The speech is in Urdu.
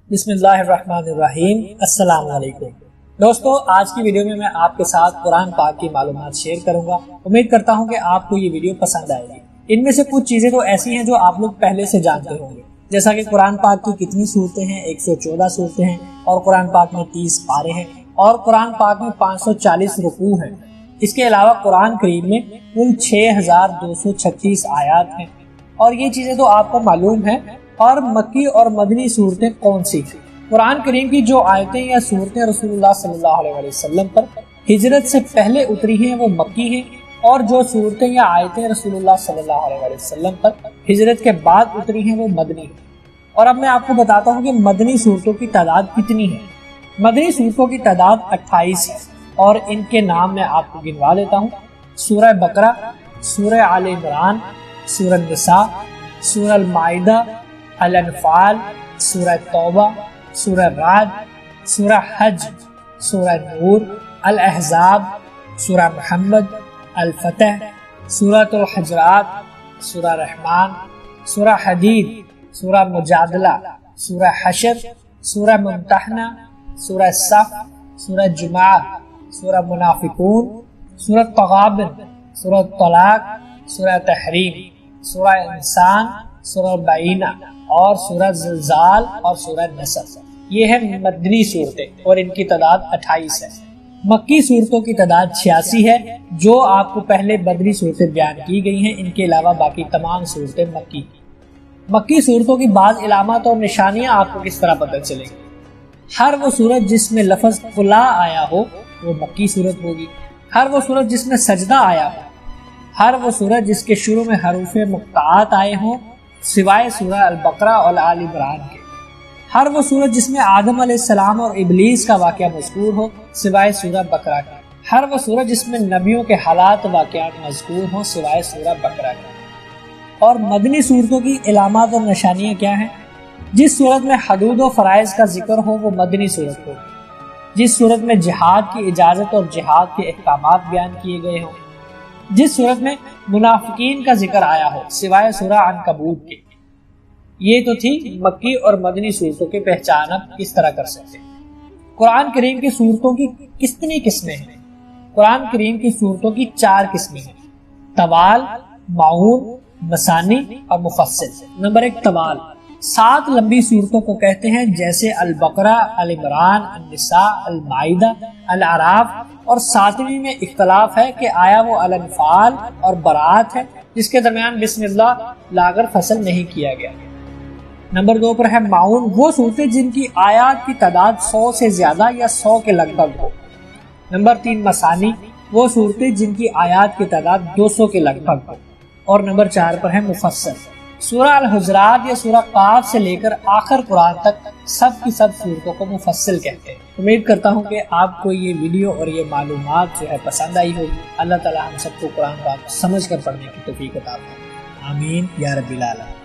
بسم اللہ الرحمن الرحیم۔ السلام علیکم دوستو، آج کی ویڈیو میں میں آپ کے ساتھ قرآن پاک کی معلومات شیئر کروں گا۔ امید کرتا ہوں کہ آپ کو یہ ویڈیو پسند آئے گی۔ ان میں سے کچھ چیزیں تو ایسی ہیں جو آپ لوگ پہلے سے جانتے ہوں گے، جیسا کہ قرآن پاک کی کتنی سورتیں ہیں، 114 سورتیں ہیں، اور قرآن پاک میں 30 پارے ہیں، اور قرآن پاک میں 540 رکوع ہیں۔ اس کے علاوہ قرآن کریم میں کل 6236 آیات ہیں، اور یہ چیزیں تو آپ کو معلوم ہیں۔ اور مکی اور مدنی صورتیں کون سی ہیں؟ قرآن کریم کی جو آیتیں یا صورتیں رسول اللہ صلی اللہ علیہ وسلم پر ہجرت سے پہلے اتری ہیں وہ مکی ہیں، اور جو صورتیں یا آیتیں رسول اللہ صلی اللہ علیہ وسلم پر ہجرت کے بعد اتری ہیں وہ مدنی ہیں۔ اور اب میں آپ کو بتاتا ہوں کہ مدنی صورتوں کی تعداد کتنی ہے۔ مدنی صورتوں کی تعداد 28 ہے، اور ان کے نام میں آپ کو گنوا لیتا ہوں۔ سورہ بقرہ، سورہ آل عمران، سورہ النساء، سورہ المائدہ، الانفال، سورہ توبہ، سورہ رعد، سورہ حج، سورہ نور، الاحزاب، سورہ محمد، الفتح، سورہ الحجرات، سورہ رحمان، سورہ حدید، سورہ مجادلہ، سورہ حشر، سورہ ممتحنہ، سورہ صف، سورہ جمعہ، سورہ منافقون، سورہ تغابن، سورہ طلاق، سورہ تحریم، سورہ انسان، سورہ بینہ، اور سورہ زلزال، اور سورہ نصر۔ یہ ہے مدنی صورتیں، اور ان کی تعداد 28 ہے۔ مکی صورتوں کی تعداد 86 ہے، جو آپ کو پہلے بدری صورتیں بیان کی گئی ہیں۔ ان کے علاوہ باقی تمام صورتیں مکی صورتوں کی بعض علامات اور نشانیاں آپ کو کس طرح پتہ چلیں گی۔ ہر وہ صورت جس میں لفظ قلا آیا ہو وہ مکی صورت ہوگی۔ ہر وہ صورت جس میں سجدہ آیا ہو، ہر وہ صورت جس کے شروع میں حروف مقطعات آئے ہوں سوائے سورہ البقرہ اور آل عمران کے، ہر وہ صورت جس میں آدم علیہ السلام اور ابلیس کا واقعہ مذکور ہو سوائے سورہ بقرہ کے، ہر وہ صورت جس میں نبیوں کے حالات واقعات مذکور ہوں سوائے سورہ بقرہ کے۔ اور مدنی صورتوں کی علامات اور نشانیاں کیا ہیں؟ جس صورت میں حدود و فرائض کا ذکر ہو وہ مدنی صورت ہوگی۔ جس صورت میں جہاد کی اجازت اور جہاد کے احکامات بیان کیے گئے ہوں۔ جس صورت میں منافقین کا ذکر آیا ہو سوائے سورہ عنکبوت کے۔ یہ تو تھی مکی اور مدنی صورتوں کی پہچان آپ کس طرح کر سکتے ہیں۔ قرآن کریم کی صورتوں کی کتنی قسمیں ہیں؟ قرآن کریم کی صورتوں کی 4 قسمیں ہیں: طوال، معون، مثانی اور مفصل۔ نمبر 1، طوال۔ 7 لمبی صورتوں کو کہتے ہیں، جیسے البقرہ، آل عمران، النساء، المائدہ، الاعراف، اور 7ویں میں اختلاف ہے کہ آیا وہ الانفال اور برات ہے، جس کے درمیان بسم اللہ لا کر فصل نہیں کیا گیا۔ نمبر 2 پر ہے معون، وہ صورتیں جن کی آیات کی تعداد 100 سے زیادہ یا 100 کے لگ بھگ ہو۔ نمبر 3 مثانی، وہ صورتیں جن کی آیات کی تعداد 200 کے لگ بھگ ہو۔ اور نمبر 4 پر ہے مفصل، سورہ الحجرات یا سورہ قاف سے لے کر آخر قرآن تک سب کی سب صورتوں کو مفصل کہتے ہیں۔ امید کرتا ہوں کہ آپ کو یہ ویڈیو اور یہ معلومات جو ہے پسند آئی ہوگی۔ اللہ تعالی ہم سب کو قرآن پاک سمجھ کر پڑھنے کی توفیق عطا فرمائے۔ آمین یا رب العالمین۔